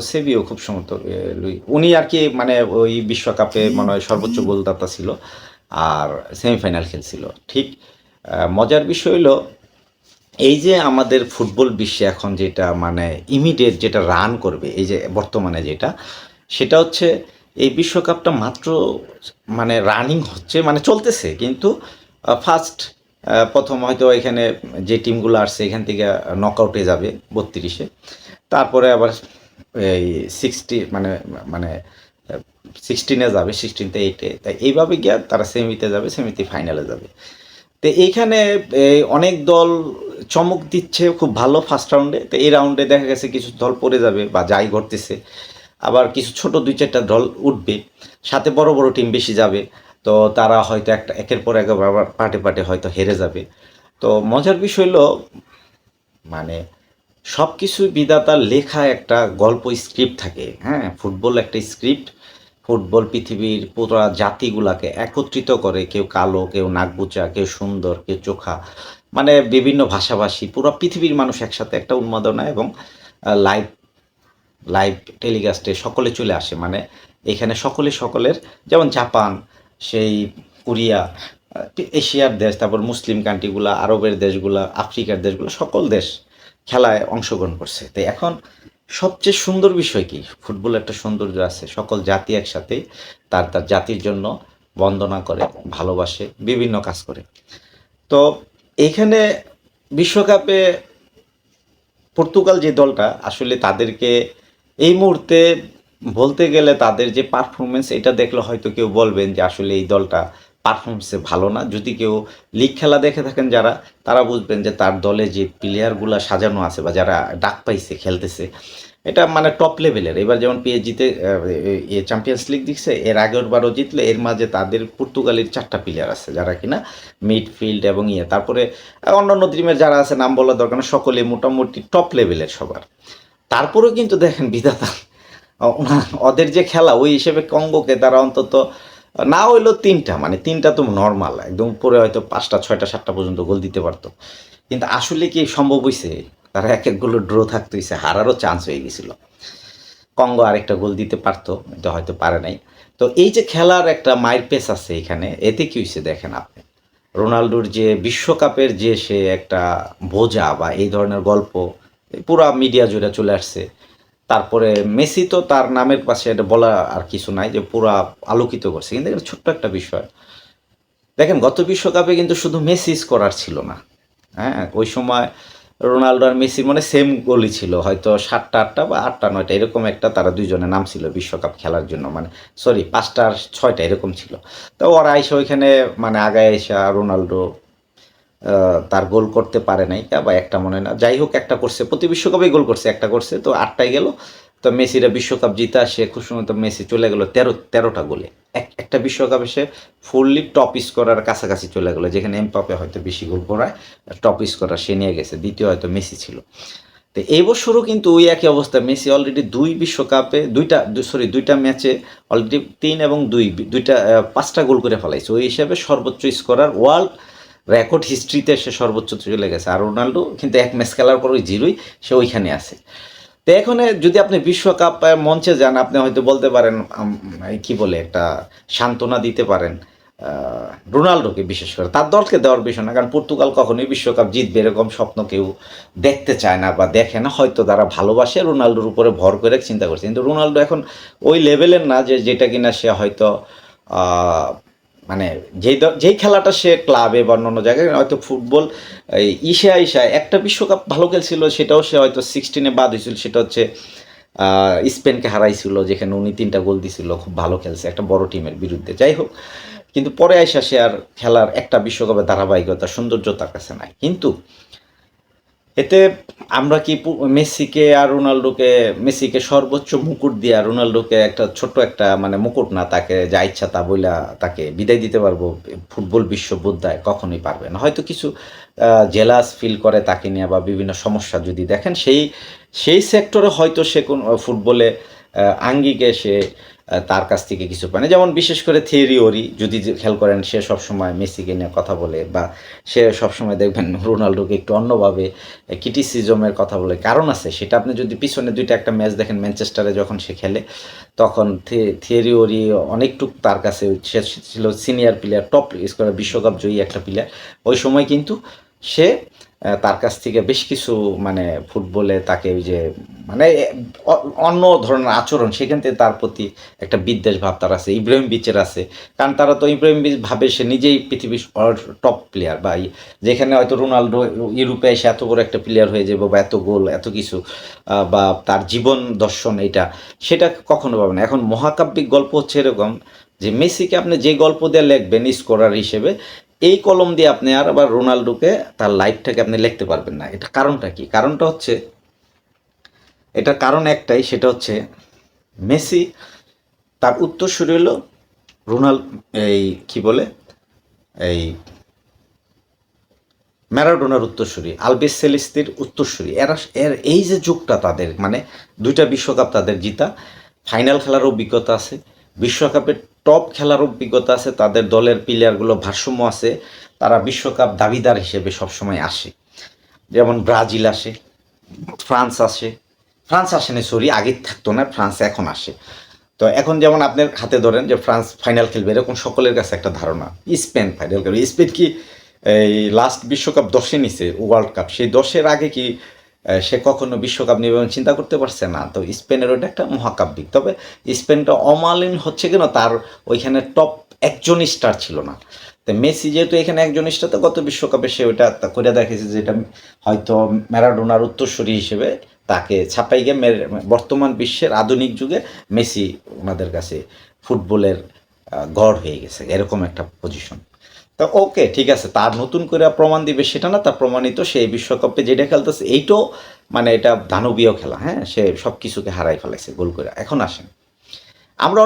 সেভিও খুব সম্ভবত উনি আর কি, মানে ওই বিশ্বকাপে মনে হয় সর্বোচ্চ গোলদাতা ছিল আর সেমিফাইনাল খেলছিল। ঠিক মজার বিষয় হলো এই যে আমাদের ফুটবল বিশ্বে এখন যেটা মানে ইমিডিয়েট যেটা রান করবে, এই যে বর্তমানে যেটা, সেটা হচ্ছে এই বিশ্বকাপটা মাত্র মানে রানিং হচ্ছে, মানে চলতেছে, কিন্তু ফার্স্ট প্রথম হয়তো এখানে যে টিমগুলো আসছে এখান থেকে নকআউটে যাবে 32-এ, তারপরে আবার এই 60 মানে মানে 16-এ যাবে, 16 8-এ, তাই এইভাবে গিয়ে তারা সেমিতে যাবে, সেমিতে ফাইনালে যাবে। তো এইখানে অনেক দল চমক দিচ্ছে খুব ভালো ফার্স্ট রাউন্ডে, তো এই রাউন্ডে দেখা গেছে কিছু দল পড়ে যাবে বা যাই ঘটতেছে, আবার কিছু ছোট 2-4টা দল উঠবে, সাথে বড় বড় টিম বেশি যাবে। তো তারা হয়তো একের পর এক আবার পার্টে পার্টে হয়তো হেরে যাবে। তো মজার বিষয় হলো মানে সব কিছুই বিধাতার লেখা একটা গল্প স্ক্রিপ্ট থাকে, হ্যাঁ, ফুটবল একটা স্ক্রিপ্ট, ফুটবল পৃথিবীর পুরা জাতিগুলাকে একত্রিত করে। কেউ কালো, কেউ নাকবুচা, কেউ সুন্দর, কেউ চোখা। মানে বিভিন্ন ভাষাভাষী পুরা পৃথিবীর মানুষ একসাথে একটা উন্মাদনা এবং লাইভ লাইভ টেলিকাস্টে সকলে চলে আসে। মানে এখানে সকলে সকলের, যেমন জাপান, সেই কোরিয়া, এশিয়ার দেশ, তারপর মুসলিম কান্ট্রিগুলা, আরবের দেশগুলা, আফ্রিকার দেশগুলো, সকল দেশ খেলায় অংশগ্রহণ করছে। তো এখন সবচেয়ে সুন্দর বিষয় কি, ফুটবল একটা সৌন্দর্য আছে, সকল জাতি একসাথে তার তার জাতির জন্য বন্দনা করে, ভালোবাসে, বিভিন্ন কাজ করে। তো এইখানে বিশ্বকাপে পর্তুগাল যে দলটা, আসলে তাদেরকে এই মুহূর্তে বলতে গেলে তাদের যে পারফরমেন্স, এটা দেখলে হয়তো কেউ বলবেন যে আসলে এই দলটা পারফরমেন্সে ভালো না। যদি কেউ লিগ খেলা দেখে থাকেন যারা, তারা বুঝবেন যে তার দলে যে প্লেয়ারগুলো সাজানো আছে বা যারা ডাক পাইছে খেলতেছে, এটা মানে টপ লেভেলের। এবার যেমন পিএসজিতে চ্যাম্পিয়ন্স লিগ দিচ্ছে, এর আগের বারও জিতলে, এর মাঝে তাদের পর্তুগালের 4টা প্লেয়ার আছে যারা কিনা মিডফিল্ড এবং তারপরে অন্যান্য টিমের যারা আছে নাম বলার দরকার না, সকলে মোটামুটি টপ লেভেলের সবার। তারপরেও কিন্তু দেখেন বিধাতা, ওদের যে খেলা ওই হিসেবে কঙ্গোকে তারা অন্তত না হইলো 3টা, মানে 3টা তো নর্মাল, একদম পরে হয়তো 5টা 6টা 7টা পর্যন্ত গোল দিতে পারতো। কিন্তু আসলে কি সম্ভব হয়েছে? তারা এক এক গোলে ড্র থাকতে হয়েছে, হারারও চান্স হয়ে গেছিল। কঙ্গো আরেকটা গোল দিতে পারতো, এটা হয়তো পারে নাই। তো এই যে খেলার একটা মাইর পেস আছে এখানে, এতে কি হয়েছে দেখেন আপনি, রোনাল্ডোর যে বিশ্বকাপের যে সে একটা বোঝা বা এই ধরনের গল্প পুরা মিডিয়া জুড়ে চলে আসছে। তারপরে মেসি তো তার নামের পাশে এটা বলা আর কিছু নাই, যে পুরা আলোকিত করছে। কিন্তু এটা ছোট্ট একটা বিষয়, দেখেন গত বিশ্বকাপে কিন্তু শুধু মেসি স্কোরার ছিল না। হ্যাঁ, ওই সময় রোনাল্ডো আর মেসির মানে সেম গোলই ছিল, হয়তো 7টা 8টা বা 8টা 9টা এরকম একটা, তারা দুইজনের নাম ছিল বিশ্বকাপ খেলার জন্য, মানে সরি 5টা আর 6টা এরকম ছিল। তো ওরা এসে ওইখানে মানে আগায় এসে রোনাল্ডো তার গোল করতে পারে নাই, বা একটা মনে না, যাই হোক একটা করছে, প্রতি বিশ্বকাপেই গোল করছে, একটা করছে, তো 8টায় গেল। তো মেসিরা বিশ্বকাপ জিতা, সে খুব সময় তো মেসি চলে গেল 13টা গোলে। একটা বিশ্বকাপে সে ফুললি টপ স্কোরার কাছাকাছি চলে গেলো, যেখানে এমবাপ্পে হয়তো বেশি গোল করায়, টপ স্কোরার সে নিয়ে গেছে, দ্বিতীয় হয়তো মেসি ছিল। তো এই বছরও কিন্তু ওই একই অবস্থা, মেসি অলরেডি দুইটা ম্যাচে অলরেডি 3 এবং 5টা গোল করে ফেলাইছে, ওই হিসাবে সর্বোচ্চ স্কোরার ওয়ার্ল্ড রেকর্ড হিস্ট্রিতে সে সর্বোচ্চ চলে গেছে। আর রোনাল্ডো কিন্তু এক ম্যাচ খেলার পর ওই জিরোই, সে ওইখানে আছে। তো এখন যদি আপনি বিশ্বকাপ মঞ্চে যান, আপনি হয়তো বলতে পারেন কি বলে একটা সান্ত্বনা দিতে পারেন রোনাল্ডোকে, বিশেষ করে তার দলকে দেওয়ার বিষয় না, কারণ পর্তুগাল কখনোই বিশ্বকাপ জিতবে এরকম স্বপ্ন কেউ দেখতে চায় না বা দেখে না। হয়তো তারা ভালোবাসে, রোনাল্ডোর উপরে ভর করে চিন্তা করছে, কিন্তু রোনাল্ডো এখন ওই লেভেলের না যে যেটা কিনা সে হয়তো মানে যেই খেলাটা সে ক্লাবে বা অন্য জায়গায় হয়তো ফুটবল এশিয়ায় একটা বিশ্বকাপ ভালো খেলছিল, সেটাও সে হয়তো 16-এ বাদ হয়েছিল, সেটা হচ্ছে স্পেনকে হারাইছিল, যেখানে উনি 3টা গোল দিছিল, খুব ভালো খেলছে একটা বড় টিমের বিরুদ্ধে। যাই হোক, কিন্তু পরে আইসা সে আর খেলার একটা বিশ্বকাপের ধারাবাহিকতা সৌন্দর্য তার কাছে নাই। কিন্তু এতে আমরা কি মেসিকে সর্বোচ্চ মুকুট দিয়ে আর রোনাল্ডোকে একটা ছোট্ট একটা মানে মুকুট না, তাকে যা ইচ্ছা তা বইলা তাকে বিদায় দিতে পারবো ফুটবল বিশ্ব বোধহয় কখনোই পারবে না। হয়তো কিছু জেলাস ফিল করে তাকে নিয়ে বা বিভিন্ন সমস্যা যদি দেখেন, সেই সেক্টরে হয়তো সে কোন ফুটবলে আঙ্গিকে সে তার কাছ থেকে কিছু পায় না। যেমন বিশেষ করে থিয়েরি ওরি যদি খেয়াল করেন, সে সবসময় মেসিকে নিয়ে কথা বলে, বা সে সবসময় দেখবেন রোনাল্ডোকে একটু অন্যভাবে ক্রিটিসিজমের কথা বলে। কারণ আছে, সেটা আপনি যদি পিছনে একটা ম্যাচ দেখেন, ম্যানচেস্টারে যখন সে খেলে, তখন থিয়েরি ওরি অনেকটুক তার কাছে, সে ছিল সিনিয়র প্লেয়ার, টপ স্কোরার, বিশ্বকাপ জয়ী একটা প্লেয়ার। ওই সময় কিন্তু সে তার কাছ থেকে বেশ কিছু মানে ফুটবলে তাকে ওই যে মানে অন্য ধরনের আচরণ, সেখান থেকে তার প্রতি একটা বিদ্বেষ ভাব তার আছে, ইব্রাহিমোভিচের আছে। কারণ তারা তো ইব্রাহিমোভিচ ভাবে সে নিজেই পৃথিবীর টপ প্লেয়ার, বা যেখানে হয়তো রোনাল্ডো ইউরোপে এসে এত বড় একটা প্লেয়ার হয়ে যাবে, বা এত গোল এত কিছু, বা তার জীবন দর্শন এইটা, সেটা কখনো পাবে না। এখন মহাকাব্যিক গল্প হচ্ছে এরকম যে মেসিকে আপনি যে গল্প দিয়ে লিখবেন স্কোরার হিসেবে, এই কলম দিয়ে আপনি আর আবার রোনাল্ডোকে তার লাইফটাকে আপনি লিখতে পারবেন না। এটা কারণটা কি? কারণটা হচ্ছে, এটার কারণ একটাই, সেটা হচ্ছে মেসি তার উত্তরসূরি হলো এই কি বলে এই ম্যারাডোনার উত্তরসূরি, আলবিস সেলেস্তির উত্তরসূরি। এর এই যে যুগটা তাদের, মানে 2টা বিশ্বকাপ তাদের জিতা, ফাইনাল খেলার অভিজ্ঞতা আছে, বিশ্বকাপের টপ খেলার অভিজ্ঞতা আছে, তাদের দলের প্লেয়ারগুলো ভারসাম্য আছে, তারা বিশ্বকাপ দাবিদার হিসেবে সবসময় আসে। যেমন ব্রাজিল আসে, ফ্রান্স আসেনি, সরি, আগে থাকতো না, ফ্রান্স এখন আসে। তো এখন যেমন আপনার হাতে ধরেন যে ফ্রান্স ফাইনাল খেলবে, এরকম সকলের কাছে একটা ধারণা স্পেন ফাইনাল খেলবে। স্পেন কি এই লাস্ট বিশ্বকাপ 10-এ নিছে ওয়ার্ল্ড কাপ, সেই 10-এর আগে কি সে কখনো বিশ্বকাপ নেবে এবং চিন্তা করতে পারছে না। তো স্পেনের ওইটা একটা মহাকাব্যিক। তবে স্পেনটা অমালিন হচ্ছে কেন, তার ওইখানে টপ একজন স্টার ছিল না। তো মেসি যেহেতু এখানে একজন স্টার, তো গত বিশ্বকাপে সে ওইটা করে দেখেছে যে এটা হয়তো ম্যারাডোনার উত্তরসূরি হিসেবে তাকে ছাপাই গিয়ে বর্তমান বিশ্বের আধুনিক যুগে মেসি ওনাদের কাছে ফুটবলের গড় হয়ে গেছে, এরকম একটা পজিশন। তো ওকে, ঠিক আছে, তার নতুন করে প্রমাণ দিবে সেটা না, তার প্রমাণিত সেই বিশ্বকাপে যেটা খেলতেছে এইটাও মানে এটা দানবীয় খেলা, হ্যাঁ, সে সব কিছুকে হারাই ফেলাইছে গোল করে। এখন আসেন আমরা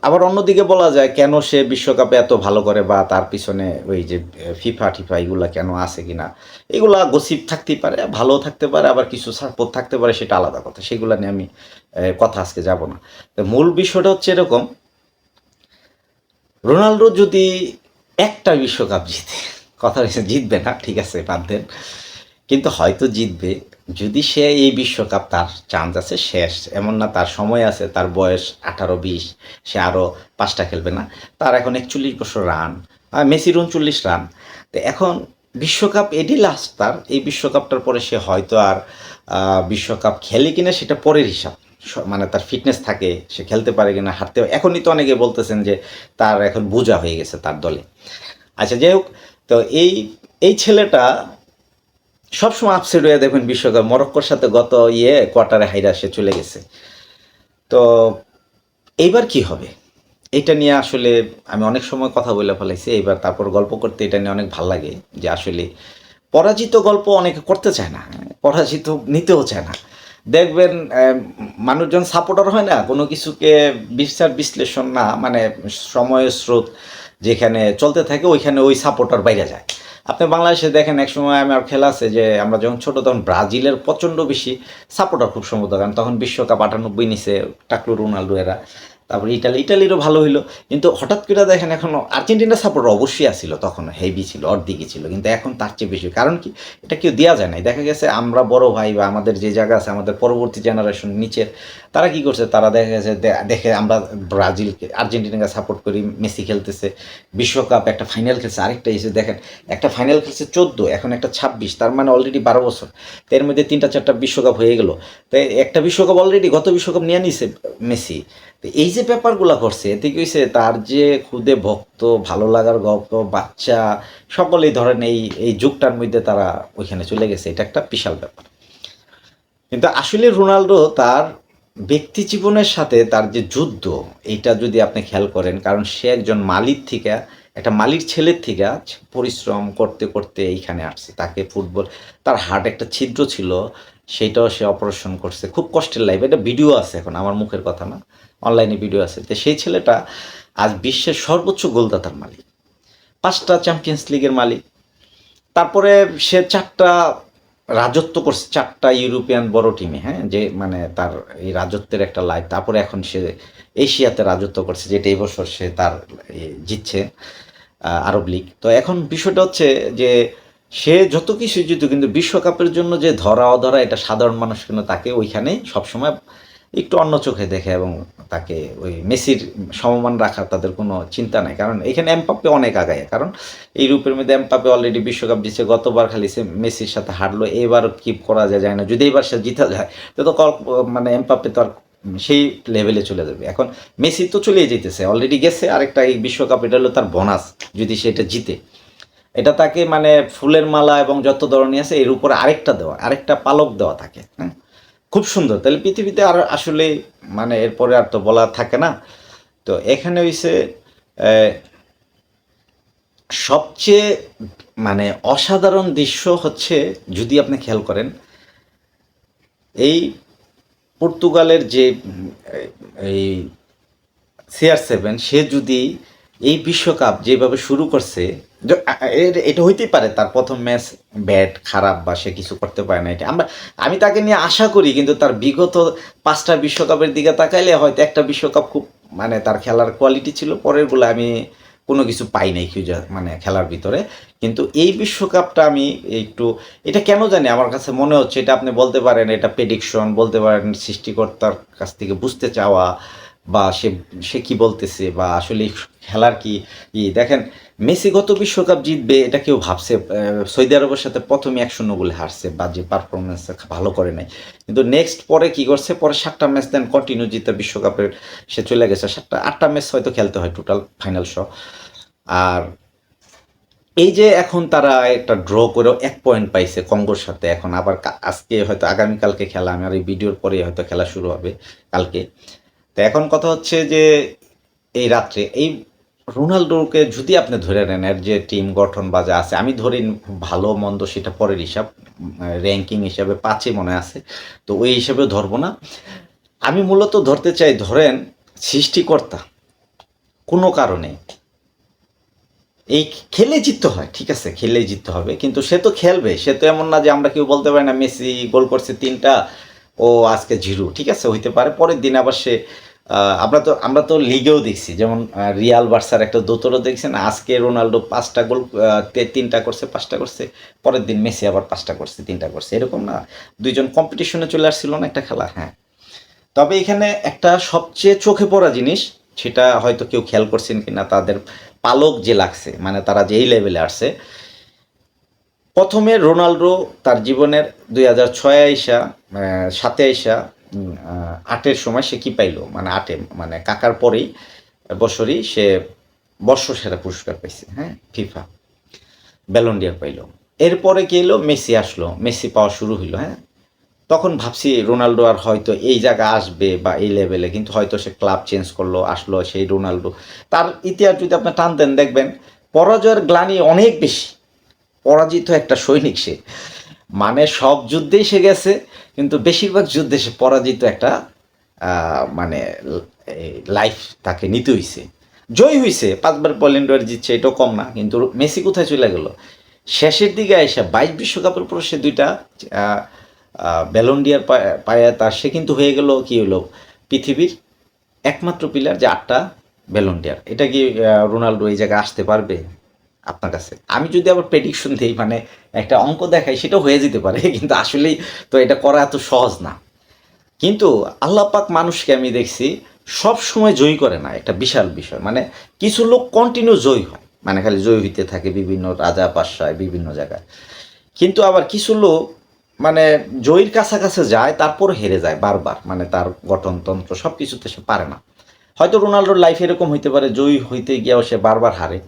আবার অন্যদিকে বলা যায় কেন সে বিশ্বকাপে এত ভালো করে, বা তার পিছনে ওই যে ফিফা টিফা এগুলা কেন আছে কিনা, এগুলা গসিপ থাকতেই পারে, ভালো থাকতে পারে, আবার কিছু সাপোর্ট থাকতে পারে, সেটা আলাদা কথা, সেগুলা নিয়ে আমি কথা আজকে যাব না। তো মূল বিষয়টা হচ্ছে এরকম, রোনাল্ডো যদি একটা বিশ্বকাপ জিতে, কথা হচ্ছে জিতবে না, ঠিক আছে, বাদ দেন, কিন্তু হয়তো জিতবে যদি সে এই বিশ্বকাপ, তার চান্স আছে শেষ, এমন না তার সময় আছে, তার বয়স 18-20, সে আরও 5টা খেলবে না, তার এখন 41 বছর রান, মেসির 39 রান। তো এখন বিশ্বকাপ এটি লাস্ট, তার এই বিশ্বকাপটার পরে সে হয়তো আর বিশ্বকাপ খেলে কিনা সেটা পরের হিসাব, মানে তার ফিটনেস থাকে, সে খেলতে পারে কিনা, হারতে, এখনই তো অনেকে বলতেছেন যে তার এখন বোঝা হয়ে গেছে তার দলে। আচ্ছা, যাই হোক, তো এই এই ছেলেটা সবসময় আপসেট হয়ে দেখবেন বিশ্বকাপ, মরক্কোর সাথে গত কোয়ার্টারে হাইরা সে চলে গেছে। তো এইবার কি হবে এটা নিয়ে আসলে আমি অনেক সময় কথা বলে ফেলাইছি, এইবার তারপর গল্প করতে এটা নিয়ে অনেক ভাল লাগে যে আসলে পরাজিত গল্প অনেকে করতে চায় না, পরাজিত নিতেও চায় না। দেখবেন মানুষজন সাপোর্টার হয় না কোনো কিছুকে, বিচার বিশ্লেষণ না, মানে সময়ের স্রোত যেখানে চলতে থাকে ওইখানে ওই সাপোর্টার বাইরে যায়। আপনি বাংলাদেশে দেখেন, এক সময় আমার খেলা আছে যে আমরা যখন ছোট তখন ব্রাজিলের প্রচণ্ড বেশি সাপোর্টার, খুব সম্ভবত, কারণ তখন বিশ্বকাপ 98 নিছে টাকলু রোনাল্ডো এরা। তারপরে ইটালিরও ভালো হইলো, কিন্তু হঠাৎ করে দেখেন এখন আর্জেন্টিনার সাপোর্টার অবশ্যই আসছিল, তখন হেভি ছিল, অর্ধেকই ছিল, কিন্তু এখন তার চেয়ে বেশি। কারণ কি, এটা কেউ দেওয়া যায় নাই, দেখা গেছে আমরা বড় ভাই বা আমাদের যে জায়গা আছে, আমাদের পরবর্তী জেনারেশন নিচের, তারা কি করছে, তারা দেখা গেছে দেখে আমরা ব্রাজিলকে আর্জেন্টিনাকে সাপোর্ট করি, মেসি খেলতেছে বিশ্বকাপ, একটা ফাইনাল খেলছে, আরেকটা এসে দেখেন একটা ফাইনাল খেলছে 14, এখন একটা 26, তার মানে অলরেডি 12 বছর, তো এর মধ্যে 3-4টা বিশ্বকাপ হয়ে গেল। তো একটা বিশ্বকাপ অলরেডি, গত বিশ্বকাপ নিয়ে নিছে মেসি। তো এই যে ব্যাপারগুলো করছে, এতে কি হয়েছে, তার যে খুদে ভক্ত, ভালো লাগার গল্প, বাচ্চা, সকলেই ধরেন এই এই যুগটার মধ্যে তারা ওইখানে চলে গেছে, এটা একটা বিশাল ব্যাপার। কিন্তু আসলে রোনাল্ডো তার ব্যক্তি জীবনের সাথে তার যে যুদ্ধ, এইটা যদি আপনি খেয়াল করেন, কারণ সে একজন মালিক থেকে, একটা মালিক ছেলের থেকে পরিশ্রম করতে করতে এইখানে আসছে, তাকে ফুটবল, তার হার্ট একটা ছিদ্র ছিল, সেইটাও সে অপারেশন করছে, খুব কষ্টের লাইফ, এটা ভিডিও আছে, এখন আমার মুখের কথা না, অনলাইনে ভিডিও আছে। তো সেই ছেলেটা আজ বিশ্বের সর্বোচ্চ গোলদাতার মালিক, 5টা চ্যাম্পিয়ন্স লিগের মালিক, তারপরে সে 4টা রাজত্ব করছে, 4টা ইউরোপিয়ান বড় টিমে, হ্যাঁ, যে মানে তার এই রাজত্বের একটা লাইফ। তারপরে এখন সে এশিয়াতে রাজত্ব করছে, যেটা এই বছর সে তার জিতছে আরব লীগ। তো এখন বিষয়টা হচ্ছে যে সে যত কিছু জিত, কিন্তু বিশ্বকাপের জন্য যে ধরা অধরা, এটা সাধারণ মানুষ কিন্তু তাকে ওইখানে সবসময় একটু অন্য চোখে দেখে, এবং তাকে ওই মেসির সমমান রাখার তাদের কোনো চিন্তা নাই, কারণ এখানে এমবাপ্পে অনেক আগায়, কারণ এই রূপের মধ্যে এমবাপ্পে অলরেডি বিশ্বকাপ জিতছে, গতবার খালি সে মেসির সাথে হারলো, এবার কি করা যায় না, যদি এবার সে জিতে যায় তো তো মানে এমবাপ্পে তো আর সেই লেভেলে চলে যাবে। এখন মেসি তো চলেই যেতেছে, অলরেডি গেছে, আরেকটা এই বিশ্বকাপ, এটা হলো তার বোনাস, যদি সেটা জিতে, এটা তাকে মানে ফুলের মালা এবং যত ধরনের আছে এর উপরে আরেকটা দেওয়া, আরেকটা পালক দেওয়া থাকে, হ্যাঁ, খুব সুন্দর। তাহলে পৃথিবীতে আর আসলে মানে এরপরে আর তো বলা থাকে না। তো এখানে হইছে সবচেয়ে মানে অসাধারণ দৃশ্য হচ্ছে, যদি আপনি খেয়াল করেন, এই পর্তুগালের যে এই CR7, সে যদি এই বিশ্বকাপ যেভাবে শুরু করছে, এটা হইতেই পারে তার প্রথম ম্যাচ ব্যাট খারাপ বা সে কিছু করতে পারে না, এটা আমি তাকে নিয়ে আশা করি, কিন্তু তার বিগত 5টা বিশ্বকাপের দিকে তাকাইলে হয়তো একটা বিশ্বকাপ খুব মানে তার খেলার কোয়ালিটি ছিল, পরেরগুলো আমি কোনো কিছু পাই নাই খুঁজে মানে খেলার ভিতরে। কিন্তু এই বিশ্বকাপটা আমি একটু, এটা কেন জানি আমার কাছে মনে হচ্ছে, এটা আপনি বলতে পারেন এটা প্রেডিকশন, বলতে পারেন সৃষ্টিকর্তার কাছ থেকে বুঝতে চাওয়া, বা সে সে কি বলতেছে, বা আসলে খেলার কি দেখেন, মেসি গত বিশ্বকাপ জিতবে এটা কেউ ভাবছে? সৌদি আরবের সাথে প্রথমে 1-0 গোলে হারছে, বা যে পারফরমেন্স ভালো করে নাই, কিন্তু নেক্সট পরে কি করছে, পরে 7টা ম্যাচ দেন কন্টিনিউ জিতে বিশ্বকাপের সে চলে গেছে। 8টা ম্যাচ হয়তো খেলতে হয় টোটাল ফাইনাল সহ। আর এই যে এখন তারা একটা ড্র করেও 1 পয়েন্ট পাইছে কঙ্গোর সাথে, এখন আবার আজকে হয়তো আগামীকালকে খেলা, আমার এই ভিডিওর পরে হয়তো খেলা শুরু হবে কালকে। তো এখন কথা হচ্ছে যে এই রাত্রে এই রোনাল্ডোকে যদি আপনি ধরে নেন, এর যে টিম গঠন বা যা আছে, আমি ধরি ভালো মন্দ সেটা পরের হিসাব, র্যাঙ্কিং হিসাবে 5-এ মনে আছে, তো ওই হিসাবে ধরবো না। আমি মূলত ধরতে চাই, ধরেন সৃষ্টিকর্তা কোনো কারণে এই খেলে জিততে হয়, ঠিক আছে, খেলেই জিততে হবে, কিন্তু সে তো খেলবে, সে তো এমন না যে আমরা কেউ বলতে পারি না মেসি গোল করছে 3টা, ও আজকে জিরো, ঠিক আছে, হইতে পারে পরের দিন আবার সে আমরা তো লিগেও দেখছি, যেমন রিয়াল বার্সার একটা দোতরও দেখছেন, আজকে রোনাল্ডো 5টা গোল, 3টা করছে, 5টা করছে, পরের দিন মেসি আবার 5টা করছে, 3টা করছে, এরকম না, দুইজন কম্পিটিশনে চলে আসছিল না একটা খেলা, হ্যাঁ। তবে এখানে একটা সবচেয়ে চোখে পড়া জিনিস, সেটা হয়তো কেউ খেয়াল করছেন কিনা, তাদের পালক যে লাগছে, মানে তারা যে এই লেভেলে আসছে। প্রথমে রোনাল্ডো তার জীবনের 2006 আইসা, 7-এ আইসা, 8-এর সময় সে কি পাইলো, মানে 8-এ মানে কাকার পরেই বছরই সে বর্ষসেরা পুরস্কার পাইছে, হ্যাঁ, ফিফা ব্যালন্ডিয়ার পাইলো। এরপরে কি এলো, মেসি আসলো, মেসি পাওয়া শুরু হইলো, হ্যাঁ। তখন ভাবছি রোনাল্ডো আর হয়তো এই জায়গায় আসবে বা এই লেভেলে, কিন্তু হয়তো সে ক্লাব চেঞ্জ করলো, আসলো সেই রোনাল্ডো। তার ইতিহাস যদি আপনি টান দেন, দেখবেন পরাজয়ের গ্লানি অনেক বেশি, পরাজিত একটা সৈনিক সে, মানে সব যুদ্ধেই সে গেছে, কিন্তু বেশিরভাগ যুদ্ধে সে পরাজিত একটা মানে লাইফ তাকে নিতে হইছে। জয় হইছে 5বার পল্যান্ডার জিতছে, এটাও কম না, কিন্তু মেসি কোথায় চলে গেল, শেষের দিকে এসে 22 বিশ্বকাপের পর সে 2টা ব্যালন্ডিয়ার পায়া তার, সে কিন্তু হয়ে গেল কি হলো, পৃথিবীর একমাত্র প্লেয়ার যে 8টা ব্যালন্ডিয়ার। এটা কি রোনাল্ডো এই জায়গায় আসতে পারবে আপনার কাছে? আমি যদি আবার প্রেডিকশন দিই, মানে একটা অঙ্ক দেখাই, সেটাও হয়ে যেতে পারে, কিন্তু আসলেই তো এটা করা এত সহজ না। কিন্তু আল্লাহ পাক মানুষকে আমি দেখছি সব সময় জয়ী করে না, একটা বিশাল বিষয়, মানে কিছু লোক কন্টিনিউ জয়ী হয়, মানে খালি জয়ী হইতে থাকে বিভিন্ন রাজা পাশায় বিভিন্ন জায়গায়, কিন্তু আবার কিছু লোক মানে জয়ীর কাছাকাছি যায়, তারপর হেরে যায় বারবার, মানে তার গঠনতন্ত্র সব কিছুতে সে পারে না। হয়তো রোনাল্ডোর লাইফ এরকম হইতে পারে, জয়ী হইতে গিয়েও সে বারবার হারে,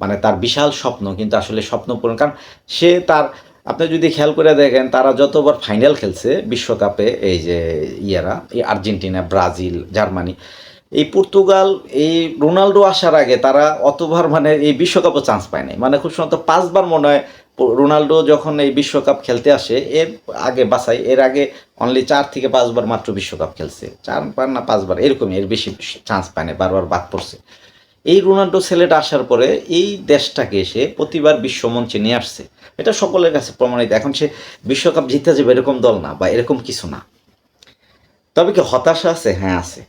মানে তার বিশাল স্বপ্ন, কিন্তু আসলে স্বপ্ন পূরণ, কারণ সে তার, আপনি যদি খেয়াল করে দেখেন তারা যতবার ফাইনাল খেলছে বিশ্বকাপে, এই যে ইয়েরা, এই আর্জেন্টিনা, ব্রাজিল, জার্মানি, এই পর্তুগাল, এই রোনাল্ডো আসার আগে তারা অতবার মানে এই বিশ্বকাপও চান্স পায় নাই, মানে খুব সম্ভবত 5বার মনে হয় রোনাল্ডো যখন এই বিশ্বকাপ খেলতে আসে, এর আগে বাছাই, এর আগে অনলি 4 থেকে 5বার মাত্র বিশ্বকাপ খেলছে, 4বার না 5বার এরকমই, এর বেশি চান্স পায় না, বারবার বাদ পড়ছে। এই রোনাল্ডো ছেলেটা আসার পরে এই দেশটাকে সে প্রতিবার বিশ্বমঞ্চে নিয়ে আসছে, এটা সকলের কাছে প্রমাণিত। এখন সে বিশ্বকাপ জিতে যাবে এরকম দল না, বা এরকম কিছু না। তবে কি হতাশা আছে? হ্যাঁ আছে।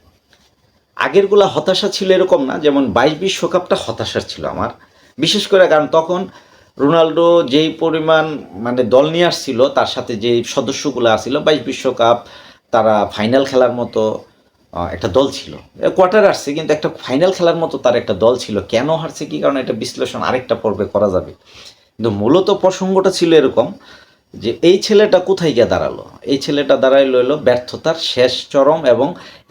আগেরগুলা হতাশা ছিল এরকম না, যেমন 22 বিশ্বকাপটা হতাশার ছিল আমার, বিশেষ করে কারণ তখন রোনাল্ডো যেই পরিমাণ মানে দল নিয়ে আসছিল, তার সাথে যে সদস্যগুলো আসছিল, 22 বিশ্বকাপ তারা ফাইনাল খেলার মতো একটা দল ছিল। কোয়ার্টার আসছে, কিন্তু একটা ফাইনাল খেলার মতো তার একটা দল ছিল। কেন হারছে, কী কারণে, এটা বিশ্লেষণ আরেকটা পর্বে করা যাবে, কিন্তু মূলত প্রসঙ্গটা ছিল এরকম যে এই ছেলেটা কোথায় গিয়ে দাঁড়ালো, এই ছেলেটা দাঁড়াইলো হলো ব্যর্থতার শেষ চরম, এবং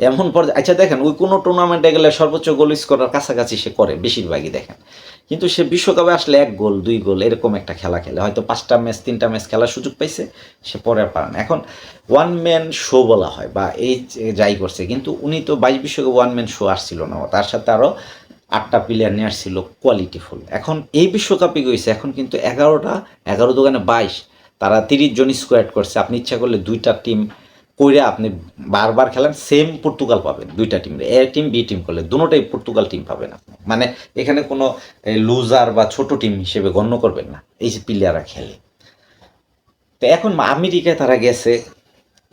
এমন পর্যায়ে, আচ্ছা দেখেন ওই কোনো টুর্নামেন্টে গেলে সর্বোচ্চ গোল স্কোরার কাছাকাছি সে করে বেশিরভাগই, দেখেন, কিন্তু সে বিশ্বকাপে আসলে 1 গোল 2 গোল এরকম একটা খেলা খেলে, হয়তো 5টা ম্যাচ 3টা ম্যাচ খেলার সুযোগ পাইছে, সে পরে আর পারে না। এখন ওয়ান ম্যান শো বলা হয়, বা এই যাই করছে, কিন্তু উনি তো 22 বিশ্বকাপে ওয়ান ম্যান শো আসছিল না, তার সাথে আরও 8টা প্লেয়ার নিয়ে আসছিল কোয়ালিটিফুল। এখন এই বিশ্বকাপে গেছে, এখন কিন্তু 11টা, 11 দোকানে 22, তারা 30 জন স্কোয়াড করছে, আপনি ইচ্ছা করলে 2টা টিম কইরা আপনি বারবার খেলেন, সেম পর্তুগাল পাবেন, 2টা টিম, এ টিম বি টিম করলে দুটোটাই পর্তুগাল টিম পাবেন আপনি, মানে এখানে কোনো লুজার বা ছোট টিম হিসেবে গণ্য করবেন না, এই যে প্লেয়াররা খেলে। তো এখন আমেরিকায় তারা গেছে,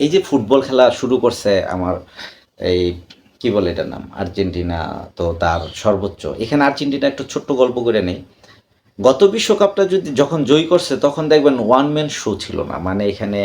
এই যে ফুটবল খেলা শুরু করছে আমার এই কি বলে এটার নাম, আর্জেন্টিনা তো তার সর্বোচ্চ। এখানে আর্জেন্টিনা একটা ছোট্ট গল্প করে নেই। গত বিশ্বকাপটা যখন জয়ী করছে তখন দেখবেন ওয়ান ম্যান শো ছিল না, মানে এখানে